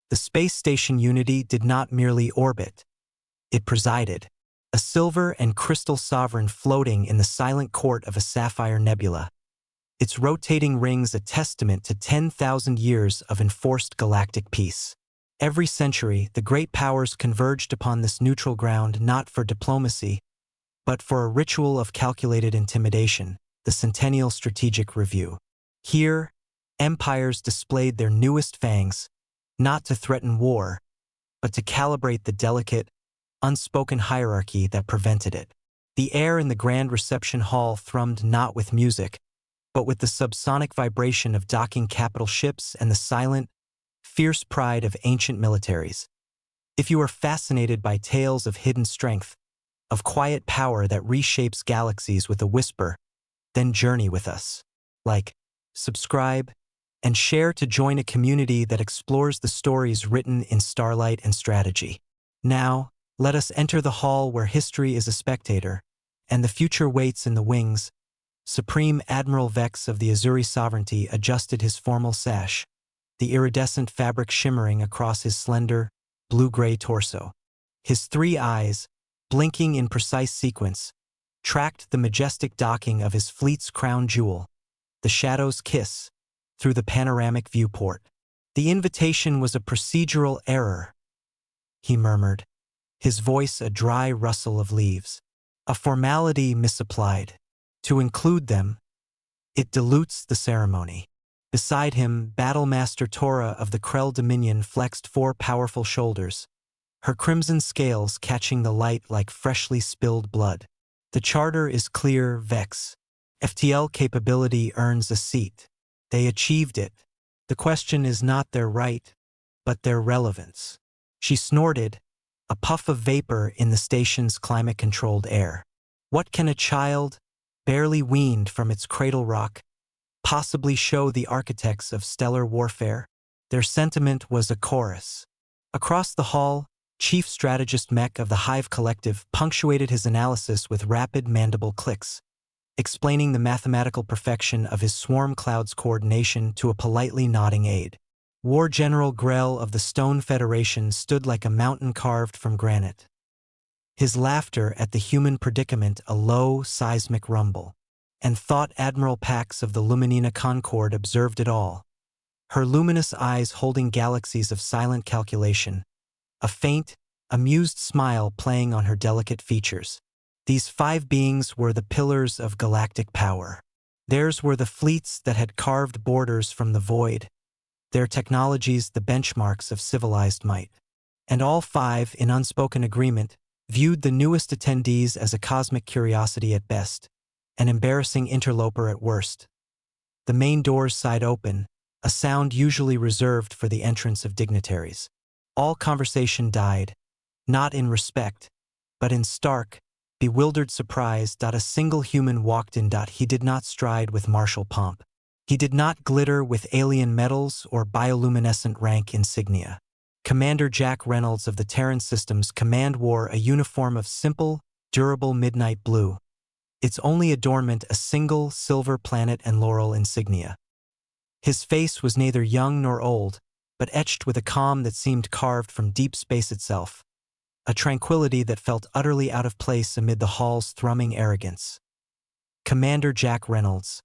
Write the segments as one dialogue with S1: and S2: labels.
S1: The space station Unity did not merely orbit. It presided, a silver and crystal sovereign floating in the silent court of a sapphire nebula. Its rotating rings a testament to 10,000 years of enforced galactic peace. Every century, the great powers converged upon this neutral ground not for diplomacy, but for a ritual of calculated intimidation, the Centennial Strategic Review. Here, empires displayed their newest fangs, not to threaten war, but to calibrate the delicate, unspoken hierarchy that prevented it. The air in the grand reception hall thrummed not with music, but with the subsonic vibration of docking capital ships and the silent, fierce pride of ancient militaries. If you are fascinated by tales of hidden strength, of quiet power that reshapes galaxies with a whisper, then journey with us. Like, subscribe, and share to join a community that explores the stories written in starlight and strategy. Now, let us enter the hall where history is a spectator, and the future waits in the wings. Supreme Admiral Vex of the Azuri Sovereignty adjusted his formal sash, the iridescent fabric shimmering across his slender, blue-gray torso. His three eyes, blinking in precise sequence, tracked the majestic docking of his fleet's crown jewel, the Shadow's Kiss, through the panoramic viewport. The invitation was a procedural error, he murmured, his voice a dry rustle of leaves. A formality misapplied. To include them, it dilutes the ceremony. Beside him, Battlemaster Tora of the Krell Dominion flexed four powerful shoulders, her crimson scales catching the light like freshly spilled blood. The charter is clear, Vex. FTL capability earns a seat. They achieved it. The question is not their right, but their relevance. She snorted, a puff of vapor in the station's climate-controlled air. What can a child, barely weaned from its cradle rock, possibly show the architects of stellar warfare? Their sentiment was a chorus. Across the hall, Chief Strategist Mech of the Hive Collective punctuated his analysis with rapid mandible clicks, explaining the mathematical perfection of his swarm cloud's coordination to a politely nodding aide. War General Grell of the Stone Federation stood like a mountain carved from granite, his laughter at the human predicament a low, seismic rumble. And Thought Admiral Pax of the Luminina Concord observed it all, her luminous eyes holding galaxies of silent calculation, a faint, amused smile playing on her delicate features. These five beings were the pillars of galactic power. Theirs were the fleets that had carved borders from the void, their technologies the benchmarks of civilized might. And all five, in unspoken agreement, viewed the newest attendees as a cosmic curiosity at best, an embarrassing interloper at worst. The main doors sighed open, a sound usually reserved for the entrance of dignitaries. All conversation died, not in respect, but in stark, bewildered surprise. A single human walked in. He did not stride with martial pomp. He did not glitter with alien medals or bioluminescent rank insignia. Commander Jack Reynolds of the Terran Systems Command wore a uniform of simple, durable midnight blue, its only adornment a single silver planet and laurel insignia. His face was neither young nor old, but etched with a calm that seemed carved from deep space itself, a tranquility that felt utterly out of place amid the hall's thrumming arrogance. Commander Jack Reynolds,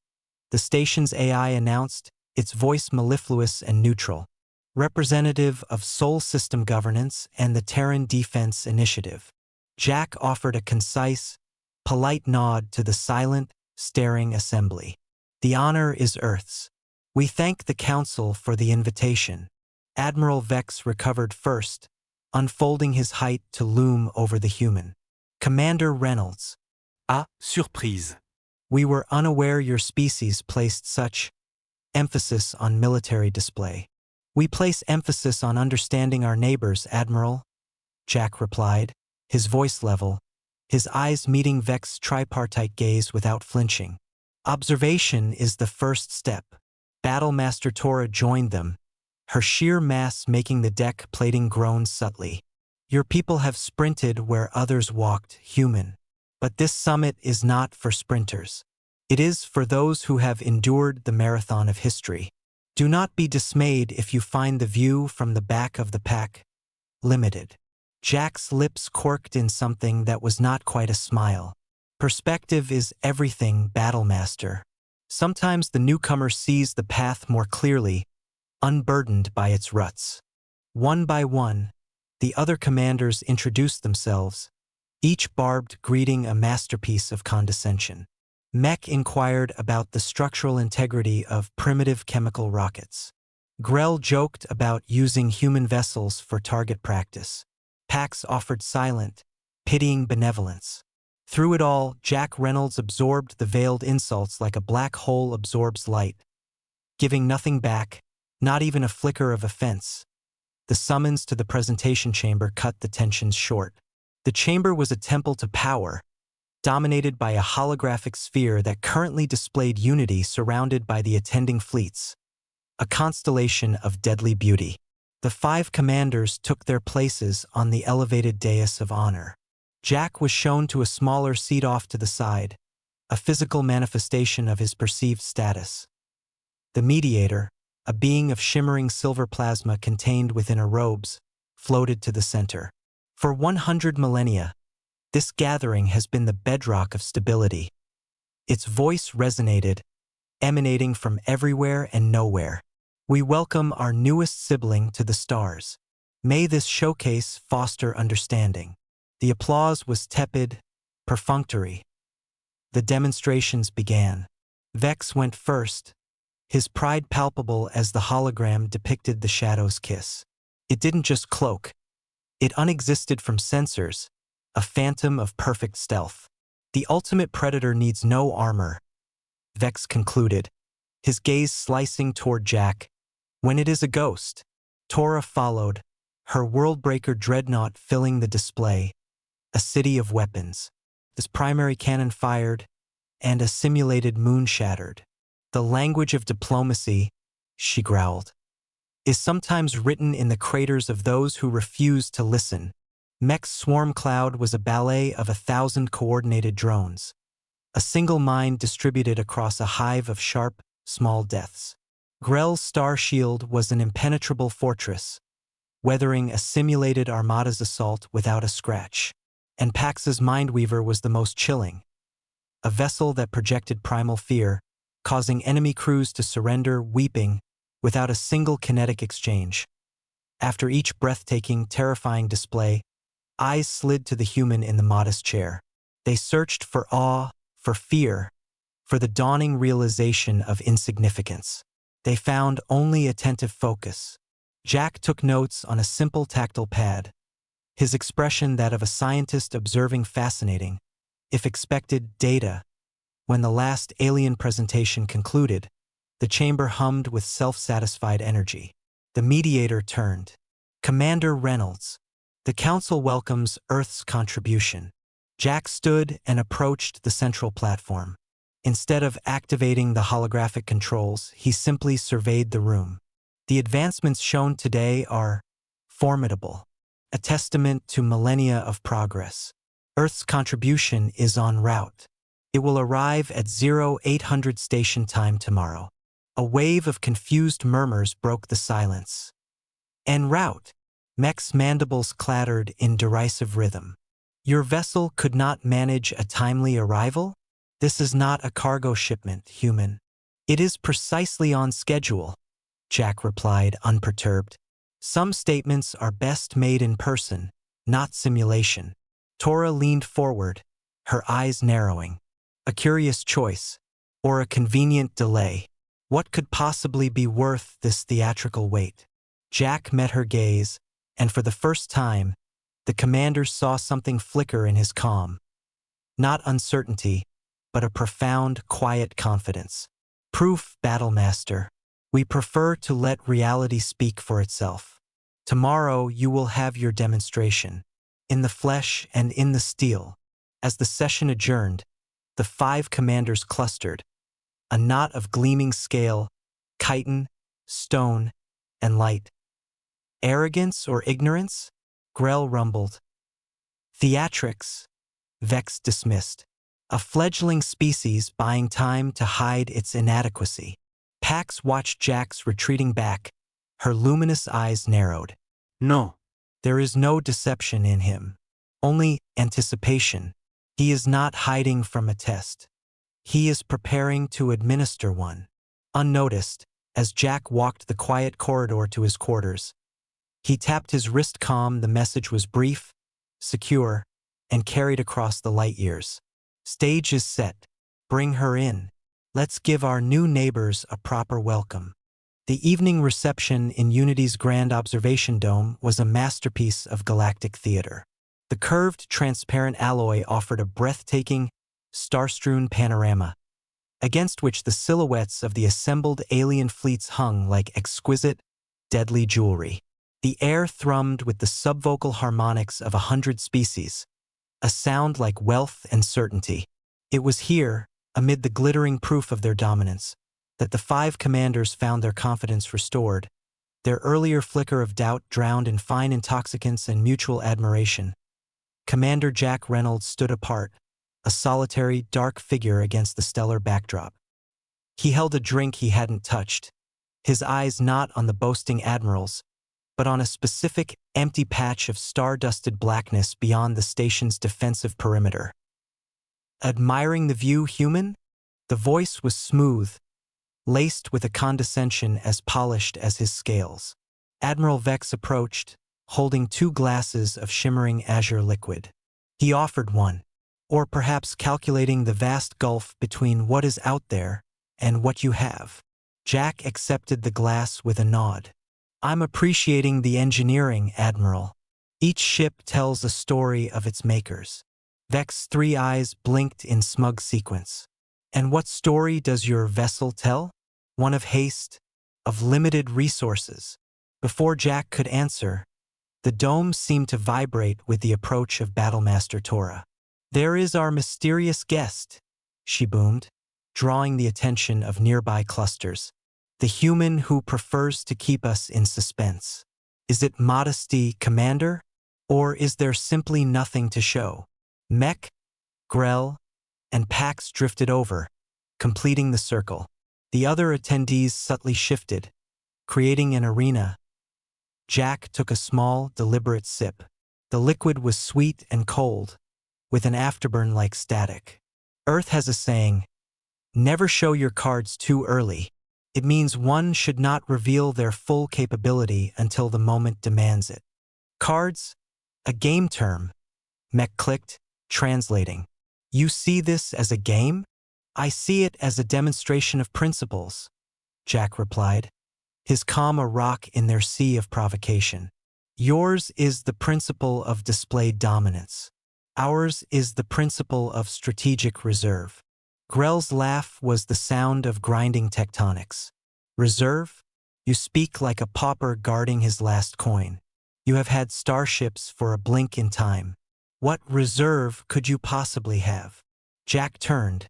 S1: the station's AI announced, its voice mellifluous and neutral, representative of Sol System Governance and the Terran Defense Initiative. Jack offered a concise, polite nod to the silent, staring assembly. The honor is Earth's. We thank the Council for the invitation. Admiral Vex recovered first, unfolding his height to loom over the human. Commander Reynolds.
S2: Ah, surprise.
S1: We were unaware your species placed such emphasis on military display. We place emphasis on understanding our neighbors, Admiral, Jack replied, his voice level, his eyes meeting Vex's tripartite gaze without flinching. Observation is the first step. Battlemaster Tora joined them, her sheer mass making the deck plating groan subtly. Your people have sprinted where others walked, human. But this summit is not for sprinters. It is for those who have endured the marathon of history. Do not be dismayed if you find the view from the back of the pack. Limited. Jack's lips quirked in something that was not quite a smile. Perspective is everything, Battlemaster. Sometimes the newcomer sees the path more clearly, unburdened by its ruts. One by one, the other commanders introduced themselves, each barbed greeting a masterpiece of condescension. Mech inquired about the structural integrity of primitive chemical rockets. Grell joked about using human vessels for target practice. Pax offered silent, pitying benevolence. Through it all, Jack Reynolds absorbed the veiled insults like a black hole absorbs light, giving nothing back, not even a flicker of offense. The summons to the presentation chamber cut the tensions short. The chamber was a temple to power, dominated by a holographic sphere that currently displayed unity surrounded by the attending fleets, a constellation of deadly beauty. The 5 commanders took their places on the elevated dais of honor. Jack was shown to a smaller seat off to the side, a physical manifestation of his perceived status. The mediator, a being of shimmering silver plasma contained within her robes, floated to the center. For 100 millennia, this gathering has been the bedrock of stability. Its voice resonated, emanating from everywhere and nowhere. We welcome our newest sibling to the stars. May this showcase foster understanding. The applause was tepid, perfunctory. The demonstrations began. Vex went first, his pride palpable as the hologram depicted the shadow's kiss. It didn't just cloak. It unexisted from sensors, a phantom of perfect stealth. The ultimate predator needs no armor, Vex concluded, his gaze slicing toward Jack. When it is a ghost. Tora followed, her worldbreaker dreadnought filling the display, a city of weapons. This primary cannon fired, and a simulated moon shattered. The language of diplomacy, she growled, is sometimes written in the craters of those who refuse to listen. Mech's swarm cloud was a ballet of 1,000 coordinated drones, a single mind distributed across a hive of sharp, small deaths. Grell's star shield was an impenetrable fortress, weathering a simulated armada's assault without a scratch. And Pax's Mindweaver was the most chilling, a vessel that projected primal fear, causing enemy crews to surrender, weeping, without a single kinetic exchange. After each breathtaking, terrifying display, eyes slid to the human in the modest chair. They searched for awe, for fear, for the dawning realization of insignificance. They found only attentive focus. Jack took notes on a simple tactile pad, his expression that of a scientist observing fascinating, if expected, data. When the last alien presentation concluded, the chamber hummed with self-satisfied energy. The mediator turned. Commander Reynolds, the Council welcomes Earth's contribution. Jack stood and approached the central platform. Instead of activating the holographic controls, he simply surveyed the room. The advancements shown today are formidable, a testament to millennia of progress. Earth's contribution is en route. It will arrive at 0800 station time tomorrow. A wave of confused murmurs broke the silence. En route, Mech's mandibles clattered in derisive rhythm. Your vessel could not manage a timely arrival? This is not a cargo shipment, human. It is precisely on schedule, Jack replied, unperturbed. Some statements are best made in person, not simulation. Tora leaned forward, her eyes narrowing. A curious choice, or a convenient delay. What could possibly be worth this theatrical wait? Jack met her gaze, and for the first time, the commander saw something flicker in his calm. Not uncertainty, but a profound, quiet confidence. Proof, Battlemaster. We prefer to let reality speak for itself. Tomorrow you will have your demonstration, in the flesh and in the steel. As the session adjourned, the 5 commanders clustered, a knot of gleaming scale, chitin, stone, and light. Arrogance or ignorance? Grell rumbled. Theatrics, Vex dismissed. A fledgling species buying time to hide its inadequacy. Pax watched Jack's retreating back, her luminous eyes narrowed.
S2: No.
S1: There is no deception in him, only anticipation. He is not hiding from a test. He is preparing to administer one. Unnoticed, as Jack walked the quiet corridor to his quarters, he tapped his wrist. The message was brief, secure, and carried across the light years. Stage is set. Bring her in. Let's give our new neighbors a proper welcome. The evening reception in Unity's Grand Observation Dome was a masterpiece of galactic theater. The curved, transparent alloy offered a breathtaking, star-strewn panorama, against which the silhouettes of the assembled alien fleets hung like exquisite, deadly jewelry. The air thrummed with the subvocal harmonics of 100 species, a sound like wealth and certainty. It was here, amid the glittering proof of their dominance, that the 5 commanders found their confidence restored, their earlier flicker of doubt drowned in fine intoxicants and mutual admiration. Commander Jack Reynolds stood apart, a solitary, dark figure against the stellar backdrop. He held a drink he hadn't touched, his eyes not on the boasting admirals, but on a specific, empty patch of star-dusted blackness beyond the station's defensive perimeter. Admiring the view, human? The voice was smooth, laced with a condescension as polished as his scales. Admiral Vex approached, holding 2 glasses of shimmering azure liquid. He offered one, or perhaps calculating the vast gulf between what is out there and what you have. Jack accepted the glass with a nod. I'm appreciating the engineering, Admiral. Each ship tells a story of its makers. Vex's 3 eyes blinked in smug sequence. And what story does your vessel tell? One of haste, of limited resources. Before Jack could answer, the dome seemed to vibrate with the approach of Battlemaster Tora. There is our mysterious guest, she boomed, drawing the attention of nearby clusters. The human who prefers to keep us in suspense. Is it modesty, Commander? Or is there simply nothing to show? Mech, Grell, and Pax drifted over, completing the circle. The other attendees subtly shifted, creating an arena. Jack took a small, deliberate sip. The liquid was sweet and cold, with an afterburn like static. Earth has a saying, never show your cards too early. It means one should not reveal their full capability until the moment demands it. Cards? A game term. Mech clicked, translating. You see this as a game? I see it as a demonstration of principles, Jack replied, his calm a rock in their sea of provocation. Yours is the principle of displayed dominance. Ours is the principle of strategic reserve. Grell's laugh was the sound of grinding tectonics. Reserve? You speak like a pauper guarding his last coin. You have had starships for a blink in time. What reserve could you possibly have? Jack turned,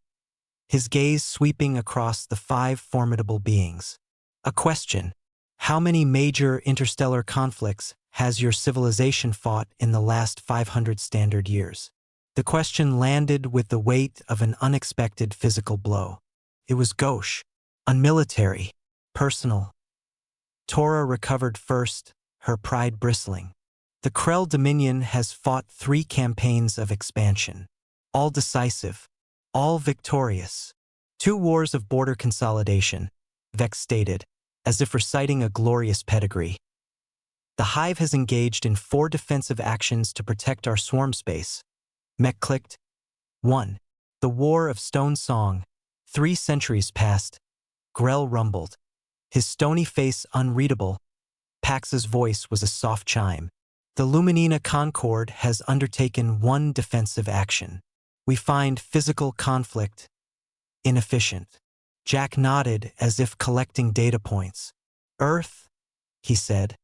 S1: his gaze sweeping across the 5 formidable beings. A question. How many major interstellar conflicts has your civilization fought in the last 500 standard years? The question landed with the weight of an unexpected physical blow. It was gauche, unmilitary, personal. Tora recovered first, her pride bristling. The Krell Dominion has fought 3 campaigns of expansion. All decisive, all victorious. 2 wars of border consolidation, Vex stated, as if reciting a glorious pedigree. The Hive has engaged in 4 defensive actions to protect our swarm space. Mech clicked. 1. The War of Stone Song. 3 centuries passed. Grell rumbled, his stony face unreadable. Pax's voice was a soft chime. The Luminina Concord has undertaken 1 defensive action. We find physical conflict inefficient. Jack nodded as if collecting data points. Earth, he said,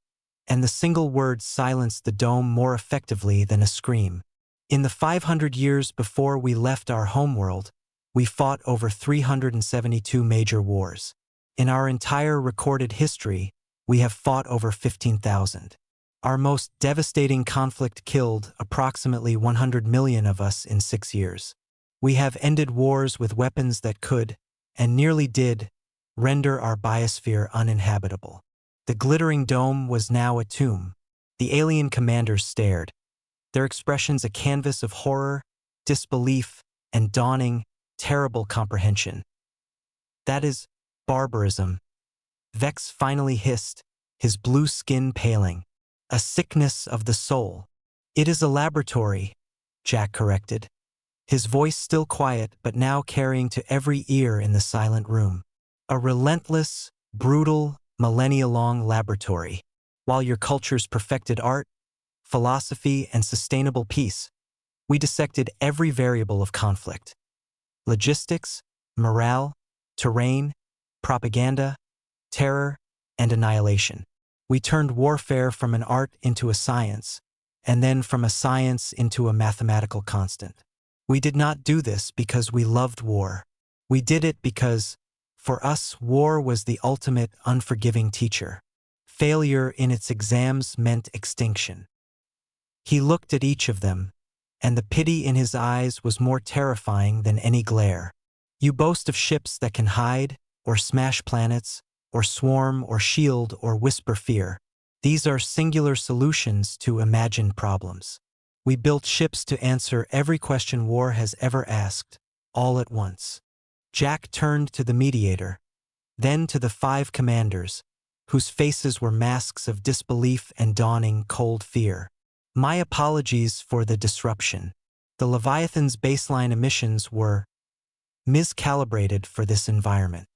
S1: and the single word silenced the dome more effectively than a scream. In the 500 years before we left our homeworld, we fought over 372 major wars. In our entire recorded history, we have fought over 15,000. Our most devastating conflict killed approximately 100 million of us in 6 years. We have ended wars with weapons that could, and nearly did, render our biosphere uninhabitable. The glittering dome was now a tomb. The alien commanders stared, their expressions a canvas of horror, disbelief, and dawning, terrible comprehension. That is barbarism. Vex finally hissed, his blue skin paling. A sickness of the soul. It is a laboratory, Jack corrected, his voice still quiet but now carrying to every ear in the silent room. A relentless, brutal, millennia-long laboratory. While your cultures perfected art, philosophy, and sustainable peace, we dissected every variable of conflict. Logistics, morale, terrain, propaganda, terror, and annihilation. We turned warfare from an art into a science, and then from a science into a mathematical constant. We did not do this because we loved war. We did it because, for us, war was the ultimate unforgiving teacher. Failure in its exams meant extinction. He looked at each of them, and the pity in his eyes was more terrifying than any glare. You boast of ships that can hide, or smash planets, or swarm, or shield, or whisper fear. These are singular solutions to imagined problems. We built ships to answer every question war has ever asked, all at once. Jack turned to the mediator, then to the 5 commanders, whose faces were masks of disbelief and dawning cold fear. My apologies for the disruption. The Leviathan's baseline emissions were miscalibrated for this environment.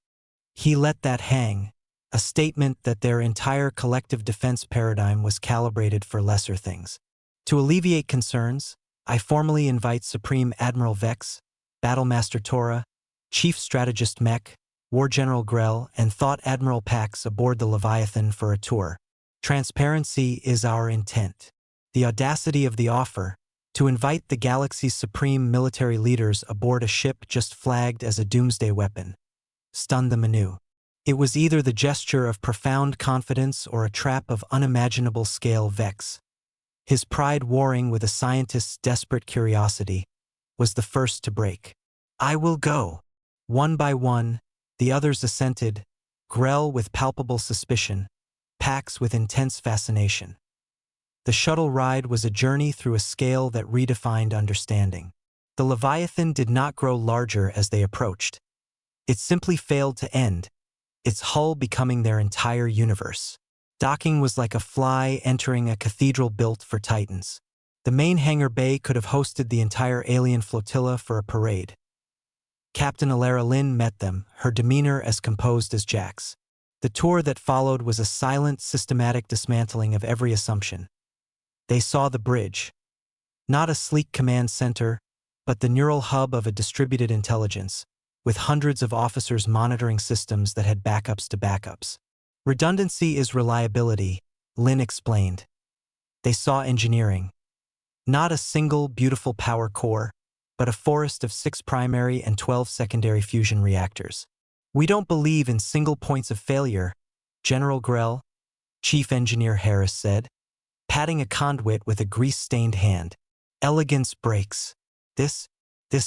S1: He let that hang, a statement that their entire collective defense paradigm was calibrated for lesser things. To alleviate concerns, I formally invite Supreme Admiral Vex, Battlemaster Tora, Chief Strategist Mech, War General Grell, and Thought Admiral Pax aboard the Leviathan for a tour. Transparency is our intent. The audacity of the offer, to invite the galaxy's supreme military leaders aboard a ship just flagged as a doomsday weapon, stunned them anew. It was either the gesture of profound confidence or a trap of unimaginable scale. Vex, his pride warring with a scientist's desperate curiosity, was the first to break. I will go. One by one, the others assented, Grell with palpable suspicion, Pax with intense fascination. The shuttle ride was a journey through a scale that redefined understanding. The Leviathan did not grow larger as they approached. It simply failed to end, its hull becoming their entire universe. Docking was like a fly entering a cathedral built for titans. The main hangar bay could have hosted the entire alien flotilla for a parade. Captain Alara Lynn met them, her demeanor as composed as Jack's. The tour that followed was a silent, systematic dismantling of every assumption. They saw the bridge. Not a sleek command center, but the neural hub of a distributed intelligence, with hundreds of officers monitoring systems that had backups to backups. Redundancy is reliability, Lynn explained. They saw engineering. Not a single beautiful power core, but a forest of 6 primary and 12 secondary fusion reactors. We don't believe in single points of failure, General Grell, Chief Engineer Harris said, patting a conduit with a grease-stained hand. Elegance breaks. This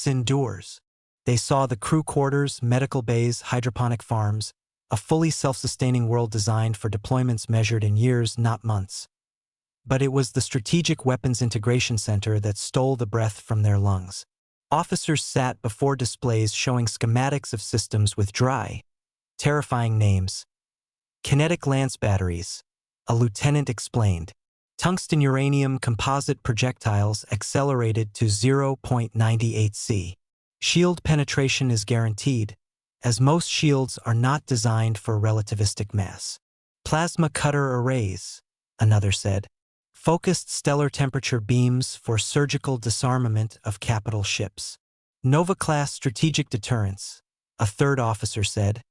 S1: endures. They saw the crew quarters, medical bays, hydroponic farms, a fully self-sustaining world designed for deployments measured in years, not months. But it was the Strategic Weapons Integration Center that stole the breath from their lungs. Officers sat before displays showing schematics of systems with dry, terrifying names. Kinetic lance batteries, a lieutenant explained. Tungsten uranium composite projectiles accelerated to 0.98 C. Shield penetration is guaranteed, as most shields are not designed for relativistic mass. Plasma cutter arrays, another said. Focused stellar temperature beams for surgical disarmament of capital ships. Nova-class strategic deterrence, a third officer said,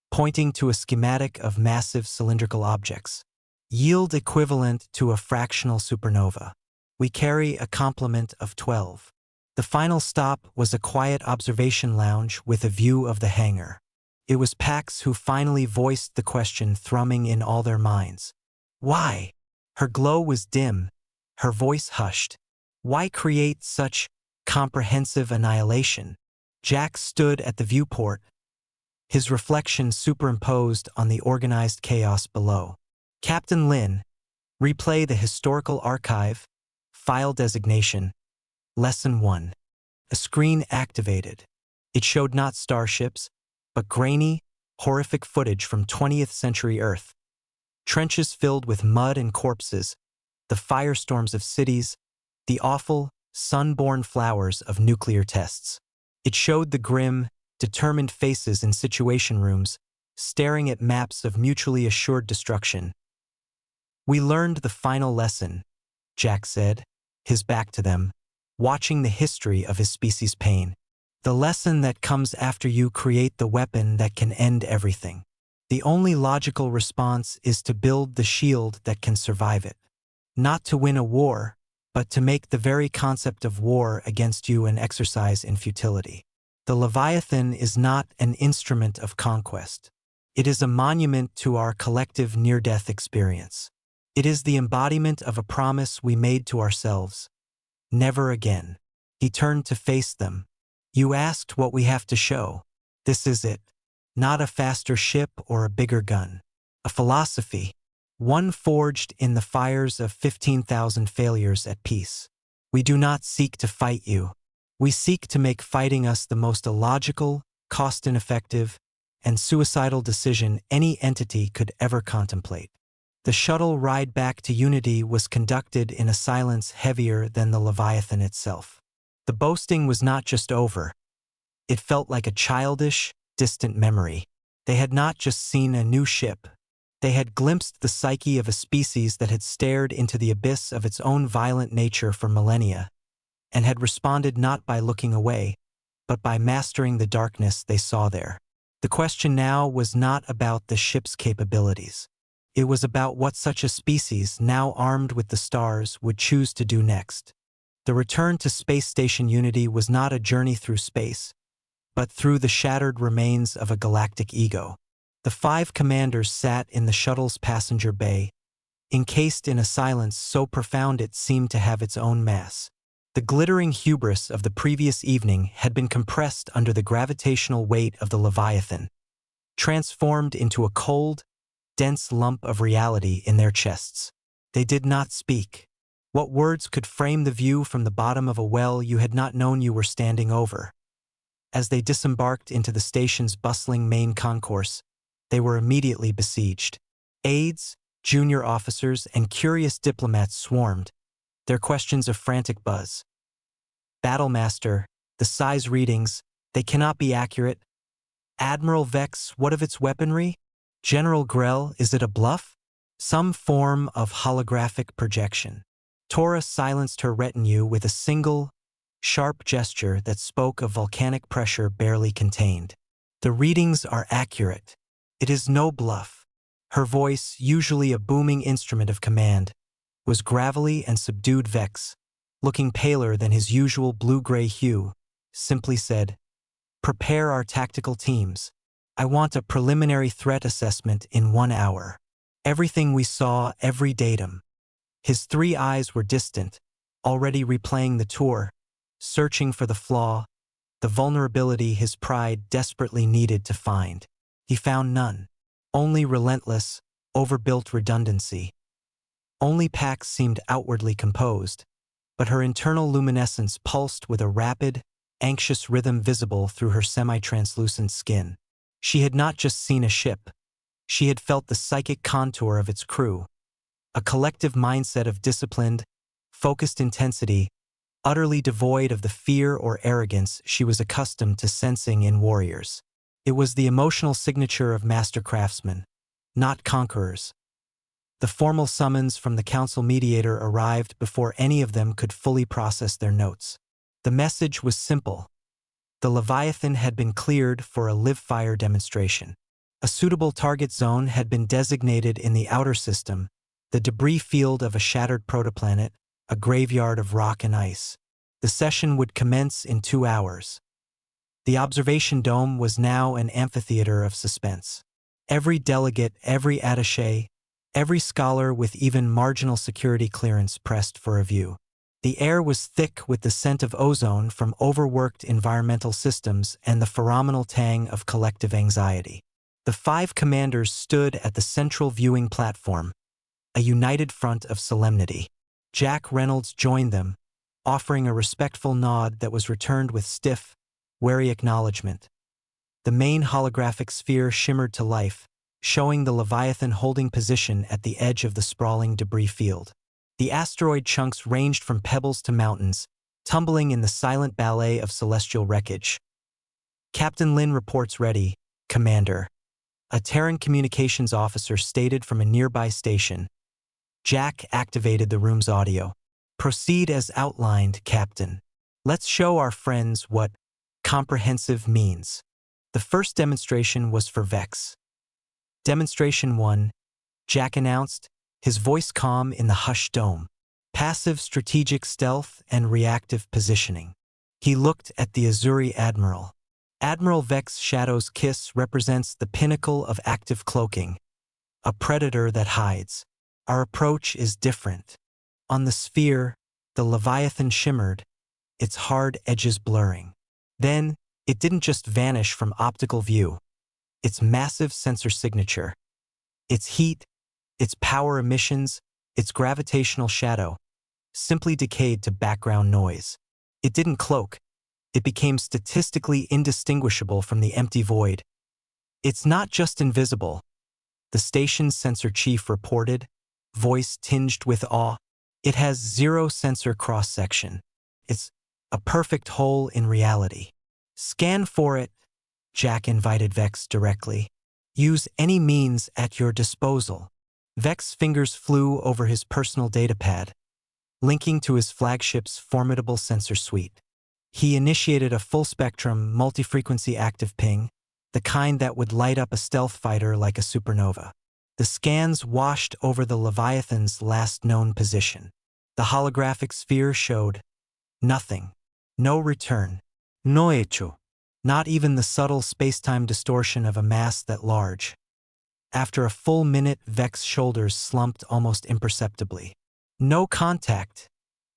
S1: pointing to a schematic of massive cylindrical objects. Yield equivalent to a fractional supernova. We carry a complement of 12. The final stop was a quiet observation lounge with a view of the hangar. It was Pax who finally voiced the question thrumming in all their minds. Why? Her glow was dim, her voice hushed. Why create such comprehensive annihilation? Jack stood at the viewport, his reflection superimposed on the organized chaos below. Captain Lin, replay the historical archive, file designation, Lesson 1. A screen activated. It showed not starships, but grainy, horrific footage from 20th century Earth. Trenches filled with mud and corpses, the firestorms of cities, the awful, sun-born flowers of nuclear tests. It showed the grim, determined faces in situation rooms, staring at maps of mutually assured destruction. "We learned the final lesson," Jack said, his back to them, watching the history of his species' pain. "The lesson that comes after you create the weapon that can end everything. The only logical response is to build the shield that can survive it. Not to win a war, but to make the very concept of war against you an exercise in futility. The Leviathan is not an instrument of conquest. It is a monument to our collective near-death experience. It is the embodiment of a promise we made to ourselves. Never again." He turned to face them. "You asked what we have to show. This is it. Not a faster ship or a bigger gun. A philosophy. One forged in the fires of 15,000 failures at peace. We do not seek to fight you. We seek to make fighting us the most illogical, cost-ineffective, and suicidal decision any entity could ever contemplate." The shuttle ride back to Unity was conducted in a silence heavier than the Leviathan itself. The boasting was not just over. It felt like a childish, distant memory. They had not just seen a new ship. They had glimpsed the psyche of a species that had stared into the abyss of its own violent nature for millennia, and had responded not by looking away, but by mastering the darkness they saw there. The question now was not about the ship's capabilities. It was about what such a species, now armed with the stars, would choose to do next. The return to Space Station Unity was not a journey through space, but through the shattered remains of a galactic ego. The 5 commanders sat in the shuttle's passenger bay, encased in a silence so profound it seemed to have its own mass. The glittering hubris of the previous evening had been compressed under the gravitational weight of the Leviathan, transformed into a cold, dense lump of reality in their chests. They did not speak. What words could frame the view from the bottom of a well you had not known you were standing over? As they disembarked into the station's bustling main concourse, they were immediately besieged. Aides, junior officers, and curious diplomats swarmed, their questions a frantic buzz. "Battlemaster, the size readings, they cannot be accurate. Admiral Vex, what of its weaponry? General Grell, is it a bluff? Some form of holographic projection." Tora silenced her retinue with a single, sharp gesture that spoke of volcanic pressure barely contained. "The readings are accurate. It is no bluff." Her voice, usually a booming instrument of command, was gravelly and subdued. Vex, looking paler than his usual blue-gray hue, simply said, "Prepare our tactical teams. I want a preliminary threat assessment in 1 hour. Everything we saw, every datum." His 3 eyes were distant, already replaying the tour, searching for the flaw, the vulnerability his pride desperately needed to find. He found none. Only relentless, overbuilt redundancy. Only Pax seemed outwardly composed, but her internal luminescence pulsed with a rapid, anxious rhythm visible through her semi-translucent skin. She had not just seen a ship. She had felt the psychic contour of its crew, a collective mindset of disciplined, focused intensity, utterly devoid of the fear or arrogance she was accustomed to sensing in warriors. It was the emotional signature of master craftsmen, not conquerors. The formal summons from the council mediator arrived before any of them could fully process their notes. The message was simple. The Leviathan had been cleared for a live-fire demonstration. A suitable target zone had been designated in the outer system, the debris field of a shattered protoplanet, a graveyard of rock and ice. The session would commence in 2 hours. The observation dome was now an amphitheater of suspense. Every delegate, every attaché, every scholar with even marginal security clearance pressed for a view. The air was thick with the scent of ozone from overworked environmental systems and the phenomenal tang of collective anxiety. The 5 commanders stood at the central viewing platform, a united front of solemnity. Jack Reynolds joined them, offering a respectful nod that was returned with stiff, wary acknowledgement. The main holographic sphere shimmered to life, showing the Leviathan holding position at the edge of the sprawling debris field. The asteroid chunks ranged from pebbles to mountains, tumbling in the silent ballet of celestial wreckage. Captain Lin reports ready, Commander. A Terran communications officer stated from a nearby station. Jack activated the room's audio. Proceed as outlined, Captain. Let's show our friends what comprehensive means. The first demonstration was for Vex. Demonstration 1, Jack announced, his voice calm in the hushed dome. Passive strategic stealth and reactive positioning. He looked at the Azuri Admiral. Admiral Vex Shadow's kiss represents the pinnacle of active cloaking, a predator that hides. Our approach is different. On the sphere, the Leviathan shimmered, its hard edges blurring. Then, it didn't just vanish from optical view. Its massive sensor signature, its heat, its power emissions, its gravitational shadow, simply decayed to background noise. It didn't cloak. It became statistically indistinguishable from the empty void. It's not just invisible, the station's sensor chief reported, voice tinged with awe. It has 0 sensor cross-section. It's a perfect hole in reality. Scan for it, Jack invited Vex directly. Use any means at your disposal. Vex's fingers flew over his personal datapad, linking to his flagship's formidable sensor suite. He initiated a full-spectrum, multi-frequency active ping, the kind that would light up a stealth fighter like a supernova. The scans washed over the Leviathan's last known position. The holographic sphere showed nothing. No return. No hecho. Not even the subtle space-time distortion of a mass that large. After a full minute, Vex's shoulders slumped almost imperceptibly. No contact,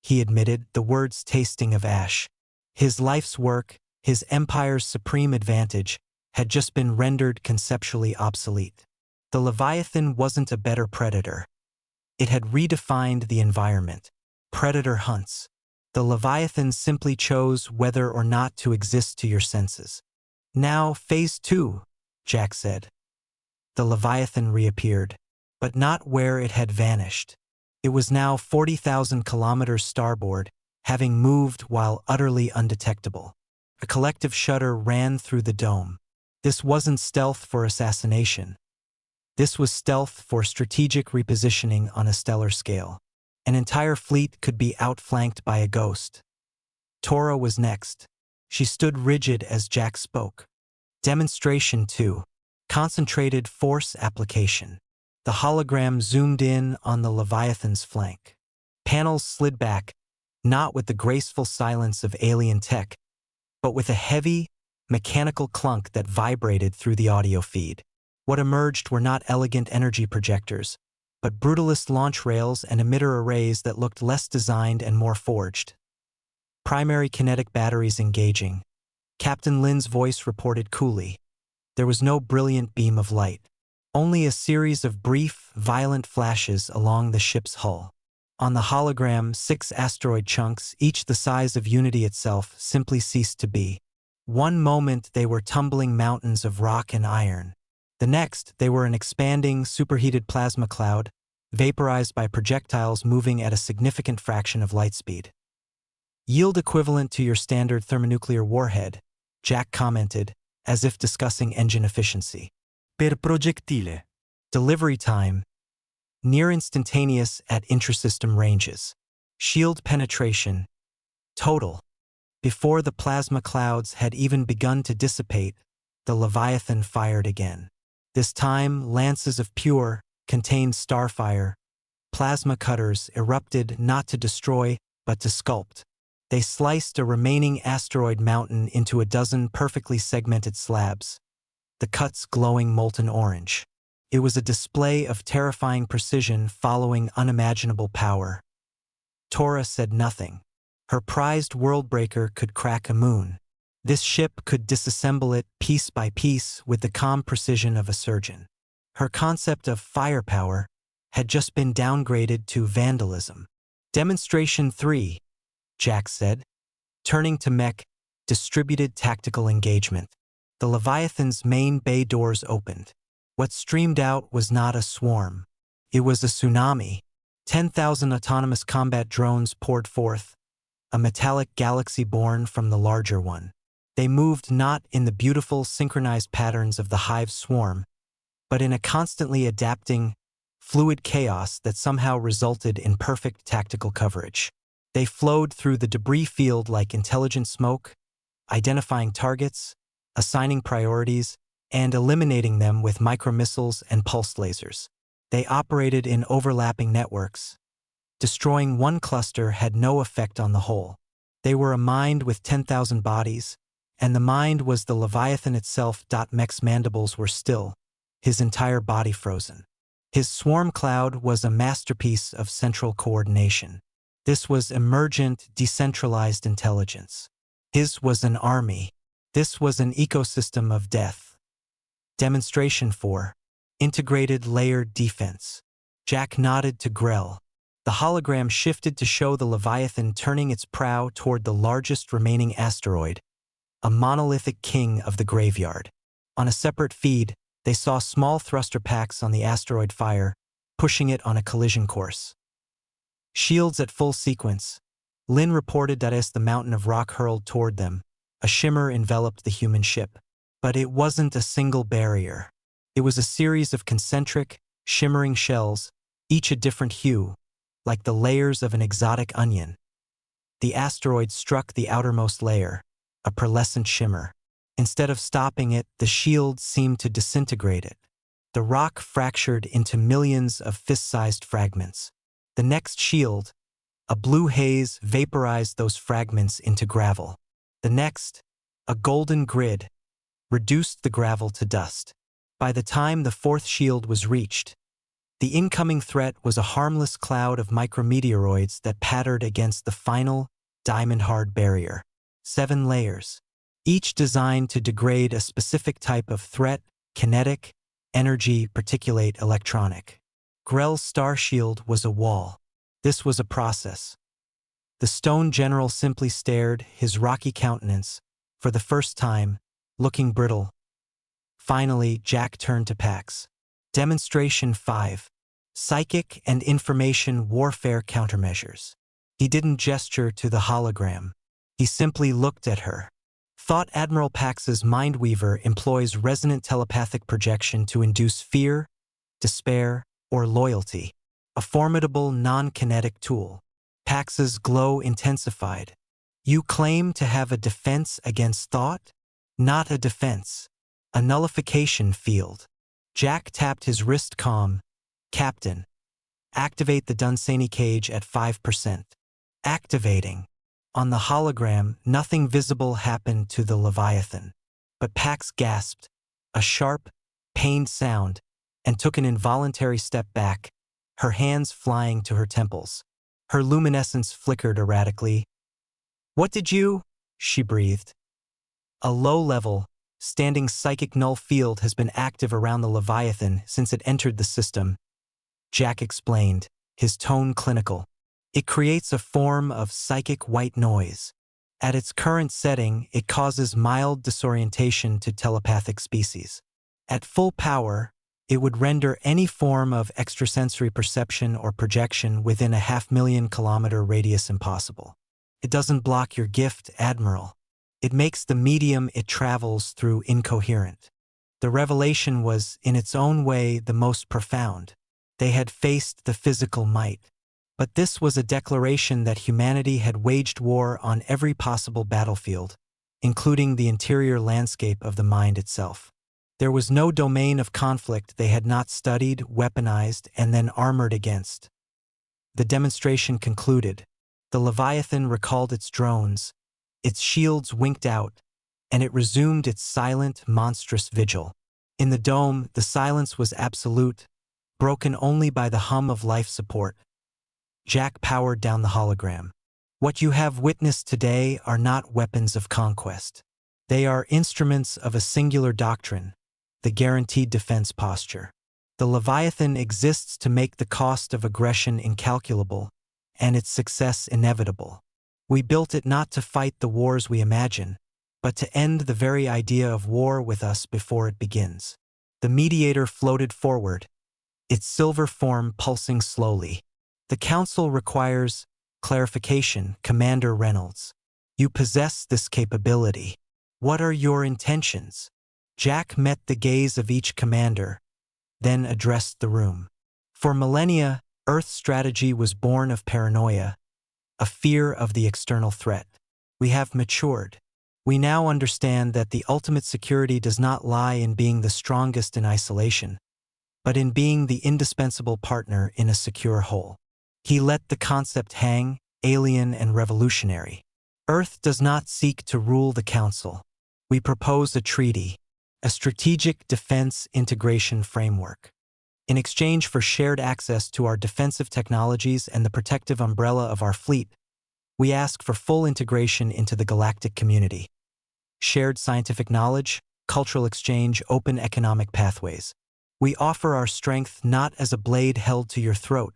S1: he admitted, the words tasting of ash. His life's work, his empire's supreme advantage, had just been rendered conceptually obsolete. The Leviathan wasn't a better predator. It had redefined the environment. Predator hunts. The Leviathan simply chose whether or not to exist to your senses. Now, Phase 2, Jack said. The Leviathan reappeared, but not where it had vanished. It was now 40,000 kilometers starboard, having moved while utterly undetectable. A collective shudder ran through the dome. This wasn't stealth for assassination. This was stealth for strategic repositioning on a stellar scale. An entire fleet could be outflanked by a ghost. Tora was next. She stood rigid as Jack spoke. Demonstration 2. Concentrated force application. The hologram zoomed in on the Leviathan's flank. Panels slid back, not with the graceful silence of alien tech, but with a heavy, mechanical clunk that vibrated through the audio feed. What emerged were not elegant energy projectors, but brutalist launch rails and emitter arrays that looked less designed and more forged. Primary kinetic batteries engaging. Captain Lin's voice reported coolly. There was no brilliant beam of light, only a series of brief, violent flashes along the ship's hull. On the hologram, 6 asteroid chunks, each the size of Unity itself, simply ceased to be. One moment they were tumbling mountains of rock and iron. The next, they were an expanding, superheated plasma cloud, vaporized by projectiles moving at a significant fraction of light speed. Yield equivalent to your standard thermonuclear warhead, Jack commented, as if discussing engine efficiency.
S2: Per projectile.
S1: Delivery time, near instantaneous at intrasystem ranges. Shield penetration, total. Before the plasma clouds had even begun to dissipate, the Leviathan fired again. This time, lances of pure, contained starfire. Plasma cutters erupted not to destroy, but to sculpt. They sliced a remaining asteroid mountain into a dozen perfectly segmented slabs, the cuts glowing molten orange. It was a display of terrifying precision following unimaginable power. Tora said nothing. Her prized worldbreaker could crack a moon. This ship could disassemble it piece by piece with the calm precision of a surgeon. Her concept of firepower had just been downgraded to vandalism. Demonstration 3, Jack said, turning to mech, distributed tactical engagement. The Leviathan's main bay doors opened. What streamed out was not a swarm. It was a tsunami. 10,000 autonomous combat drones poured forth, a metallic galaxy born from the larger one. They moved not in the beautiful synchronized patterns of the hive's swarm, but in a constantly adapting, fluid chaos that somehow resulted in perfect tactical coverage. They flowed through the debris field like intelligent smoke, identifying targets, assigning priorities, and eliminating them with micromissiles and pulsed lasers. They operated in overlapping networks. Destroying one cluster had no effect on the whole. They were a mind with 10,000 bodies, and the mind was the Leviathan itself. Mech's mandibles were still, his entire body frozen. His swarm cloud was a masterpiece of central coordination. This was emergent, decentralized intelligence. His was an army. This was an ecosystem of death. Demonstration 4. Integrated layered defense. Jack nodded to Grell. The hologram shifted to show the Leviathan turning its prow toward the largest remaining asteroid, a monolithic king of the graveyard. On a separate feed, they saw small thruster packs on the asteroid fire, pushing it on a collision course. Shields at full sequence. Lynn reported that as the mountain of rock hurled toward them, a shimmer enveloped the human ship. But it wasn't a single barrier. It was a series of concentric, shimmering shells, each a different hue, like the layers of an exotic onion. The asteroid struck the outermost layer, a pearlescent shimmer. Instead of stopping it, the shield seemed to disintegrate it. The rock fractured into millions of fist-sized fragments. The next shield, a blue haze, vaporized those fragments into gravel. The next, a golden grid, reduced the gravel to dust. By the time the fourth shield was reached, the incoming threat was a harmless cloud of micrometeoroids that pattered against the final, diamond-hard barrier. 7 layers, each designed to degrade a specific type of threat: kinetic, energy, particulate, electronic. Grell's star shield was a wall. This was a process. The stone general simply stared, his rocky countenance, for the first time, looking brittle. Finally, Jack turned to Pax. Demonstration 5. Psychic and Information Warfare Countermeasures. He didn't gesture to the hologram. He simply looked at her. Thought Admiral Pax's Mindweaver employs resonant telepathic projection to induce fear, despair, or loyalty. A formidable non-kinetic tool. Pax's glow intensified. You claim to have a defense against thought? Not a defense. A nullification field. Jack tapped his wrist. Calm. Captain. Activate the Dunsany cage at 5%. Activating. On the hologram, nothing visible happened to the Leviathan. But Pax gasped, a sharp, pained sound, and took an involuntary step back, her hands flying to her temples. Her luminescence flickered erratically. What did you? She breathed. A low-level, standing psychic null field has been active around the Leviathan since it entered the system, Jack explained, his tone clinical. It creates a form of psychic white noise. At its current setting, it causes mild disorientation to telepathic species. At full power, it would render any form of extrasensory perception or projection within a 500,000-kilometer radius impossible. It doesn't block your gift, Admiral. It makes the medium it travels through incoherent. The revelation was, in its own way, the most profound. They had faced the physical might. But this was a declaration that humanity had waged war on every possible battlefield, including the interior landscape of the mind itself. There was no domain of conflict they had not studied, weaponized, and then armored against. The demonstration concluded. The Leviathan recalled its drones, its shields winked out, and it resumed its silent, monstrous vigil. In the dome, the silence was absolute, broken only by the hum of life support. Jack powered down the hologram. What you have witnessed today are not weapons of conquest. They are instruments of a singular doctrine, the guaranteed defense posture. The Leviathan exists to make the cost of aggression incalculable and its success inevitable. We built it not to fight the wars we imagine, but to end the very idea of war with us before it begins. The mediator floated forward, its silver form pulsing slowly. The council requires clarification, Commander Reynolds. You possess this capability. What are your intentions? Jack met the gaze of each commander, then addressed the room. For millennia, Earth's strategy was born of paranoia, a fear of the external threat. We have matured. We now understand that the ultimate security does not lie in being the strongest in isolation, but in being the indispensable partner in a secure whole. He let the concept hang, alien and revolutionary. Earth does not seek to rule the Council. We propose a treaty, a strategic defense integration framework. In exchange for shared access to our defensive technologies and the protective umbrella of our fleet, we ask for full integration into the galactic community. Shared scientific knowledge, cultural exchange, open economic pathways. We offer our strength not as a blade held to your throat,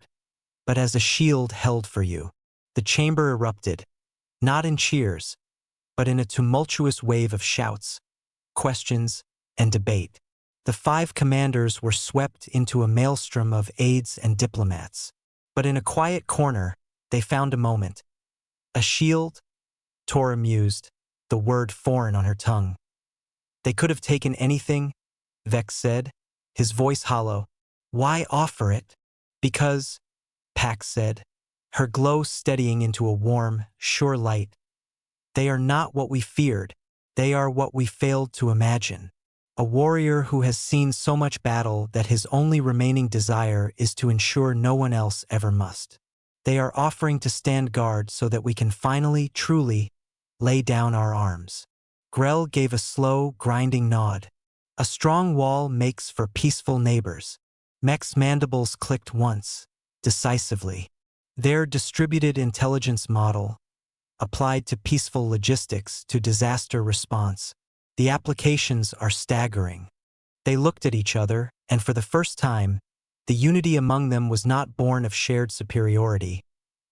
S1: but as a shield held for you. The chamber erupted, not in cheers, but in a tumultuous wave of shouts, questions, and debate. The 5 commanders were swept into a maelstrom of aides and diplomats. But in a quiet corner, they found a moment. A shield? Tora mused, the word foreign on her tongue. They could have taken anything, Vex said, his voice hollow. Why offer it? Because, Pax said, her glow steadying into a warm, sure light. They are not what we feared. They are what we failed to imagine. A warrior who has seen so much battle that his only remaining desire is to ensure no one else ever must. They are offering to stand guard so that we can finally, truly, lay down our arms. Grell gave a slow, grinding nod. A strong wall makes for peaceful neighbors. Mech's mandibles clicked once, decisively. Their distributed intelligence model, applied to peaceful logistics, to disaster response. The applications are staggering. They looked at each other, and for the first time, the unity among them was not born of shared superiority,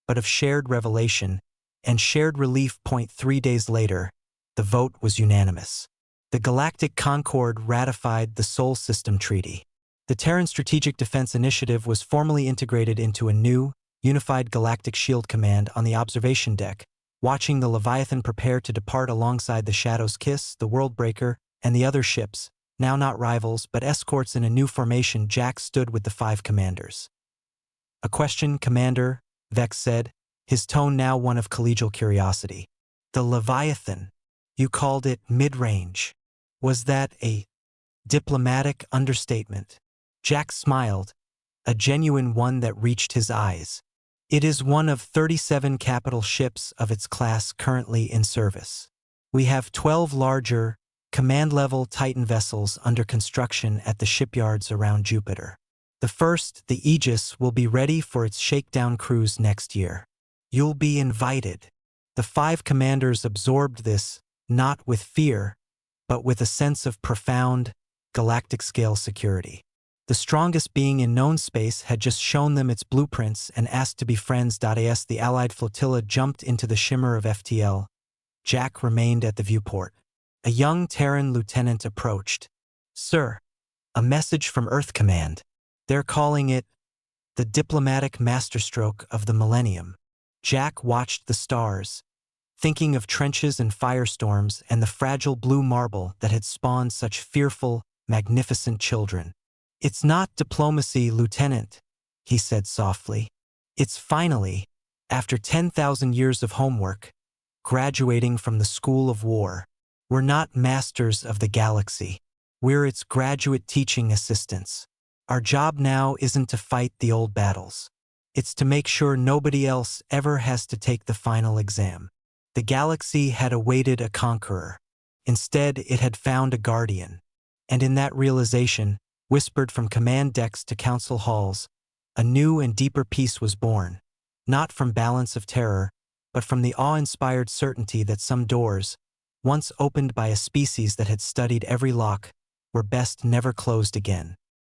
S1: but of shared revelation and shared relief. 3 days later, the vote was unanimous. The Galactic Concord ratified the Sol System Treaty. The Terran Strategic Defense Initiative was formally integrated into a new, unified Galactic Shield Command on the observation deck, watching the Leviathan prepare to depart alongside the Shadow's Kiss, the Worldbreaker, and the other ships, now not rivals but escorts in a new formation. Jack stood with the 5 commanders. A question, Commander, Vex said, his tone now one of collegial curiosity. The Leviathan, you called it mid-range. Was that a diplomatic understatement? Jack smiled, a genuine one that reached his eyes. It is one of 37 capital ships of its class currently in service. We have 12 larger, command-level Titan vessels under construction at the shipyards around Jupiter. The first, the Aegis, will be ready for its shakedown cruise next year. You'll be invited. The 5 commanders absorbed this, not with fear, but with a sense of profound, galactic-scale security. The strongest being in known space had just shown them its blueprints and asked to be friends. As the Allied flotilla jumped into the shimmer of FTL, Jack remained at the viewport. A young Terran lieutenant approached. Sir, a message from Earth Command. They're calling it the diplomatic masterstroke of the millennium. Jack watched the stars, thinking of trenches and firestorms and the fragile blue marble that had spawned such fearful, magnificent children. It's not diplomacy, Lieutenant, he said softly. It's finally, after 10,000 years of homework, graduating from the School of War. We're not masters of the galaxy. We're its graduate teaching assistants. Our job now isn't to fight the old battles. It's to make sure nobody else ever has to take the final exam. The galaxy had awaited a conqueror. Instead, it had found a guardian. And in that realization, whispered from command decks to council halls, a new and deeper peace was born. not from balance of terror, but from the awe-inspired certainty that some doors, once opened by a species that had studied every lock, were best never closed again.